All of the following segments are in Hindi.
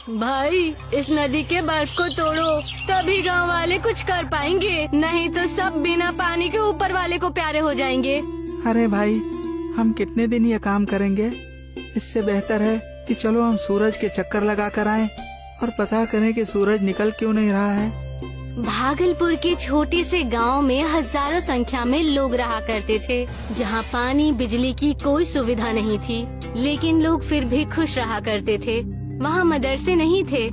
भाई इस नदी के बर्फ को तोड़ो, तभी गांव वाले कुछ कर पाएंगे, नहीं तो सब बिना पानी के ऊपर वाले को प्यारे हो जाएंगे। अरे भाई, हम कितने दिन ये काम करेंगे? इससे बेहतर है कि चलो हम सूरज के चक्कर लगा कर आएं और पता करें कि सूरज निकल क्यों नहीं रहा है। भागलपुर के छोटे से गांव में हजारों संख्या में लोग रहा करते थे, जहां पानी बिजली की कोई सुविधा नहीं थी, लेकिन लोग फिर भी खुश रहा करते थे। वहां मदरसे नहीं थे,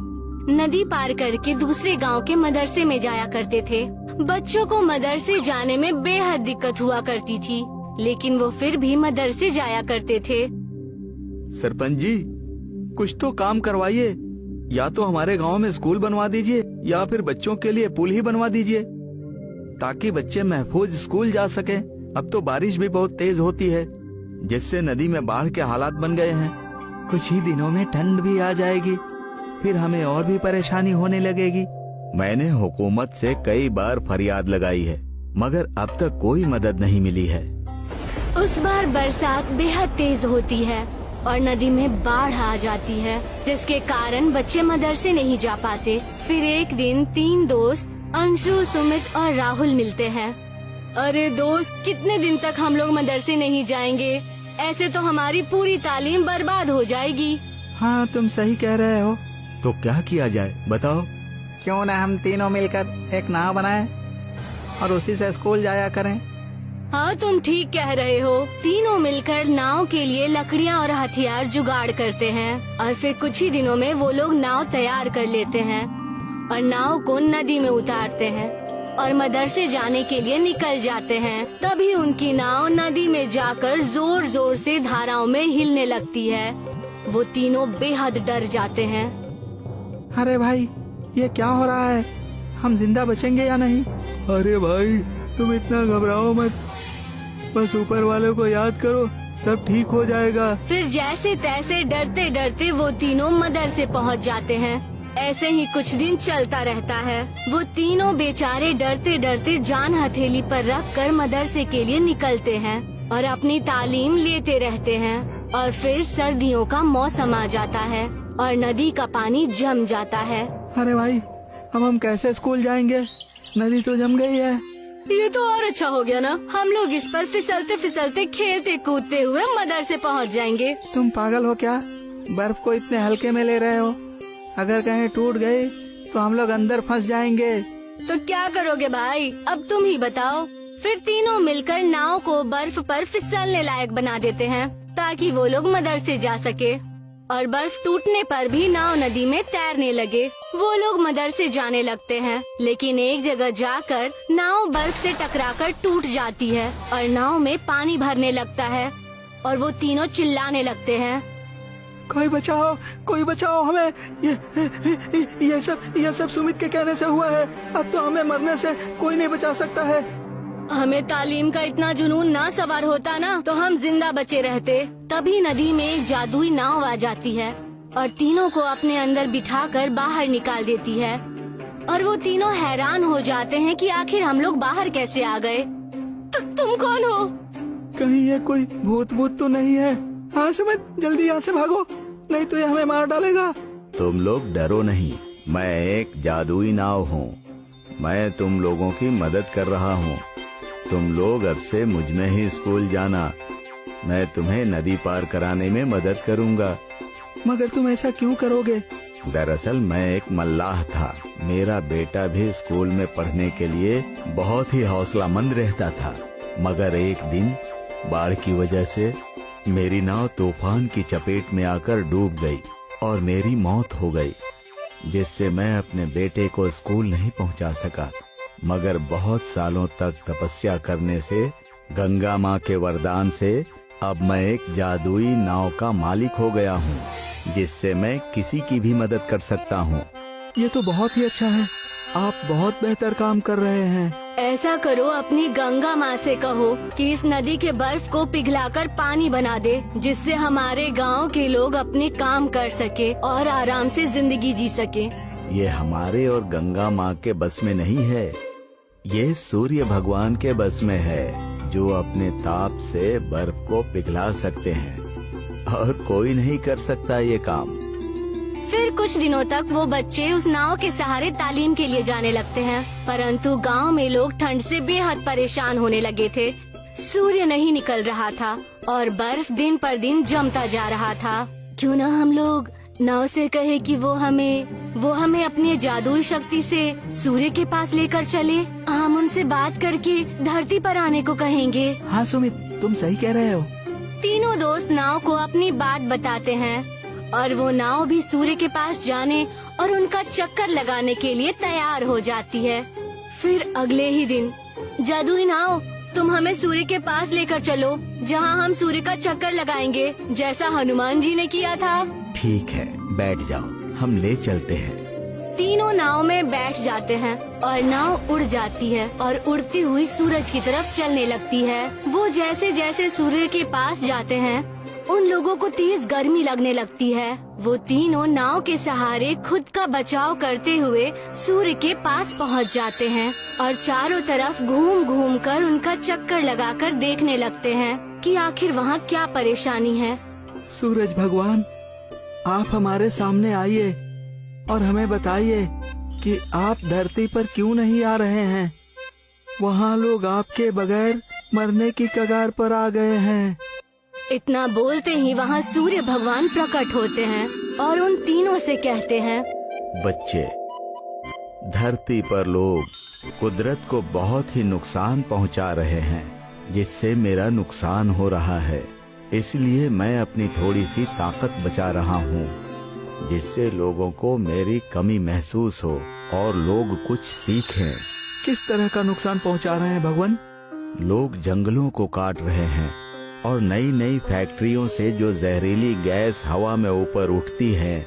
नदी पार करके दूसरे गांव के मदरसे में जाया करते थे। बच्चों को मदरसे जाने में बेहद दिक्कत हुआ करती थी, लेकिन वो फिर भी मदरसे जाया करते थे। सरपंच जी, कुछ तो काम करवाइए, या तो हमारे गांव में स्कूल बनवा दीजिए या फिर बच्चों के लिए पुल ही बनवा दीजिए, ताकि बच्चे महफूज स्कूल जा सके। अब तो बारिश भी बहुत तेज होती है, जिससे नदी में बाढ़ के हालात बन गए हैं। कुछ ही दिनों में ठंड भी आ जाएगी, फिर हमें और भी परेशानी होने लगेगी। मैंने हुकूमत से कई बार फरियाद लगाई है, मगर अब तक कोई मदद नहीं मिली है। उस बार बरसात बेहद तेज होती है और नदी में बाढ़ आ जाती है, जिसके कारण बच्चे मदरसे नहीं जा पाते। फिर एक दिन 3 दोस्त अंशु, सुमित और राहुल मिलते हैं। अरे दोस्त, कितने दिन तक हम लोग मदरसे नहीं जाएंगे? ऐसे तो हमारी पूरी तालीम बर्बाद हो जाएगी। हाँ, तुम सही कह रहे हो। तो क्या किया जाए बताओ? क्यों ना हम तीनों मिलकर एक नाव बनाएं और उसी से स्कूल जाया करें। हाँ, तुम ठीक कह रहे हो। तीनों मिलकर नाव के लिए लकड़ियाँ और हथियार जुगाड़ करते हैं और फिर कुछ ही दिनों में वो लोग नाव तैयार कर लेते हैं और नाव को नदी में उतारते हैं और मदरसे जाने के लिए निकल जाते हैं। तभी उनकी नाव नदी में जाकर जोर जोर से धाराओं में हिलने लगती है। वो तीनों बेहद डर जाते हैं। अरे भाई, ये क्या हो रहा है? हम जिंदा बचेंगे या नहीं? अरे भाई, तुम इतना घबराओ मत, बस ऊपर वाले को याद करो, सब ठीक हो जाएगा। फिर जैसे तैसे डरते डरते वो तीनों मदरसे पहुंच जाते हैं। ऐसे ही कुछ दिन चलता रहता है। वो तीनों बेचारे डरते डरते जान हथेली पर रख कर मदरसे के लिए निकलते हैं और अपनी तालीम लेते रहते हैं। और फिर सर्दियों का मौसम आ जाता है और नदी का पानी जम जाता है। अरे भाई, अब हम कैसे स्कूल जाएंगे? नदी तो जम गई है। ये तो और अच्छा हो गया ना, हम लोग इस पर फिसलते फिसलते खेलते कूदते हुए मदरसे पहुंच जाएंगे। तुम पागल हो क्या? बर्फ को इतने हल्के में ले रहे हो? अगर कहीं टूट गई तो हम लोग अंदर फंस जाएंगे। तो क्या करोगे भाई, अब तुम ही बताओ। फिर तीनों मिलकर नाव को बर्फ पर फिसलने लायक बना देते हैं ताकि वो लोग मदरसे जा सके। और बर्फ टूटने पर भी नाव नदी में तैरने लगे। वो लोग मदरसे जाने लगते हैं, लेकिन एक जगह जाकर नाव बर्फ से टकराकर टूट जाती है और नाव में पानी भरने लगता है और वो तीनों चिल्लाने लगते हैं, कोई बचाओ, कोई बचाओ हमें। ये सब सुमित के कहने से हुआ है। अब तो हमें मरने से कोई नहीं बचा सकता है। हमें तालीम का इतना जुनून ना सवार होता ना, तो हम जिंदा बचे रहते। तभी नदी में एक जादुई नाव आ जाती है और तीनों को अपने अंदर बिठाकर बाहर निकाल देती है। और वो तीनों हैरान हो जाते हैं कि आखिर हम लोग बाहर कैसे आ गए। तुम कौन हो? कहीं ये कोई भूत तो नहीं है? हाँ सुमित, जल्दी यहाँ से भागो, नहीं तो ये हमें मार डालेगा। तुम लोग डरो नहीं, मैं एक जादुई नाव हूँ। मैं तुम लोगों की मदद कर रहा हूँ। तुम लोग अब से मुझ में ही स्कूल जाना। मैं तुम्हें नदी पार कराने में मदद करूँगा। मगर तुम ऐसा क्यों करोगे? दरअसल मैं एक मल्लाह था। मेरा बेटा भी स्कूल में पढ़ने के लिए बहुत ही हौसलामंद रहता था, मगर एक दिन बाढ़ की वजह से मेरी नाव तूफान की चपेट में आकर डूब गई और मेरी मौत हो गई, जिससे मैं अपने बेटे को स्कूल नहीं पहुंचा सका। मगर बहुत सालों तक तपस्या करने से, गंगा माँ के वरदान से अब मैं एक जादुई नाव का मालिक हो गया हूँ, जिससे मैं किसी की भी मदद कर सकता हूँ। ये तो बहुत ही अच्छा है, आप बहुत बेहतर काम कर रहे हैं। ऐसा करो, अपनी गंगा माँ से कहो कि इस नदी के बर्फ को पिघलाकर पानी बना दे, जिससे हमारे गांव के लोग अपने काम कर सके और आराम से जिंदगी जी सके। ये हमारे और गंगा माँ के बस में नहीं है, ये सूर्य भगवान के बस में है, जो अपने ताप से बर्फ को पिघला सकते हैं और कोई नहीं कर सकता ये काम। फिर कुछ दिनों तक वो बच्चे उस नाव के सहारे तालीम के लिए जाने लगते हैं, परंतु गांव में लोग ठंड से बेहद परेशान होने लगे थे। सूर्य नहीं निकल रहा था और बर्फ दिन पर दिन जमता जा रहा था। क्यों न हम लोग नाव से कहे कि वो हमें अपनी जादुई शक्ति से सूर्य के पास लेकर चले। हम उनसे बात करके धरती पर आने को कहेंगे। हाँ सुमित, तुम सही कह रहे हो। तीनों दोस्त नाव को अपनी बात बताते हैं और वो नाव भी सूर्य के पास जाने और उनका चक्कर लगाने के लिए तैयार हो जाती है। फिर अगले ही दिन, जादुई नाव, तुम हमें सूर्य के पास लेकर चलो, जहाँ हम सूर्य का चक्कर लगाएंगे, जैसा हनुमान जी ने किया था। ठीक है, बैठ जाओ, हम ले चलते हैं। तीनों नाव में बैठ जाते हैं और नाव उड़ जाती है और उड़ती हुई सूरज की तरफ चलने लगती है। वो जैसे जैसे सूर्य के पास जाते हैं, उन लोगों को तेज गर्मी लगने लगती है। वो तीनों नाव के सहारे खुद का बचाव करते हुए सूर्य के पास पहुंच जाते हैं और चारों तरफ घूम घूम कर उनका चक्कर लगाकर देखने लगते हैं कि आखिर वहाँ क्या परेशानी है। सूरज भगवान, आप हमारे सामने आइए और हमें बताइए कि आप धरती पर क्यों नहीं आ रहे हैं। वहाँ लोग आपके बगैर मरने की कगार पर आ गए हैं। इतना बोलते ही वहाँ सूर्य भगवान प्रकट होते हैं और उन तीनों से कहते हैं, बच्चे, धरती पर लोग कुदरत को बहुत ही नुकसान पहुँचा रहे हैं, जिससे मेरा नुकसान हो रहा है। इसलिए मैं अपनी थोड़ी सी ताकत बचा रहा हूँ, जिससे लोगों को मेरी कमी महसूस हो और लोग कुछ सीखें। किस तरह का नुकसान पहुँचा रहे हैं भगवान? लोग जंगलों को काट रहे हैं और नई नई फैक्ट्रियों से जो जहरीली गैस हवा में ऊपर उठती है,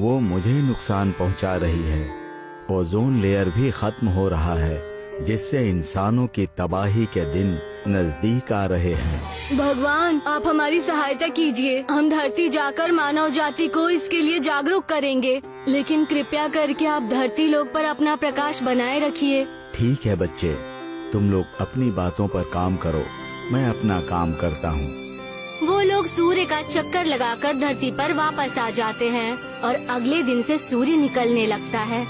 वो मुझे नुकसान पहुंचा रही है। ओजोन लेयर भी खत्म हो रहा है, जिससे इंसानों की तबाही के दिन नजदीक आ रहे हैं। भगवान, आप हमारी सहायता कीजिए। हम धरती जाकर मानव जाति को इसके लिए जागरूक करेंगे, लेकिन कृपया करके आप धरती लोक पर अपना प्रकाश बनाए रखिए। ठीक है बच्चे, तुम लोग अपनी बातों पर काम करो, मैं अपना काम करता हूँ। वो लोग सूर्य का चक्कर लगाकर धरती पर वापस आ जाते हैं और अगले दिन से सूर्य निकलने लगता है।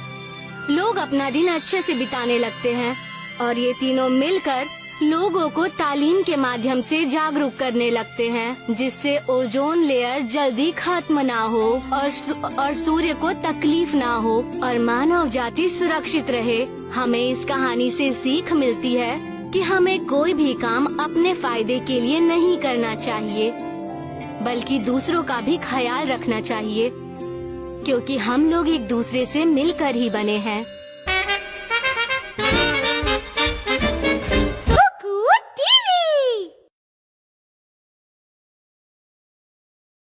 लोग अपना दिन अच्छे से बिताने लगते हैं और ये तीनों मिलकर लोगों को तालीम के माध्यम से जागरूक करने लगते हैं, जिससे ओजोन लेयर जल्दी खत्म ना हो और सूर्य को तकलीफ ना हो और मानव जाति सुरक्षित रहे। हमें इस कहानी से सीख मिलती है कि हमें कोई भी काम अपने फायदे के लिए नहीं करना चाहिए, बल्कि दूसरों का भी ख्याल रखना चाहिए, क्योंकि हम लोग एक दूसरे से मिलकर ही बने हैं।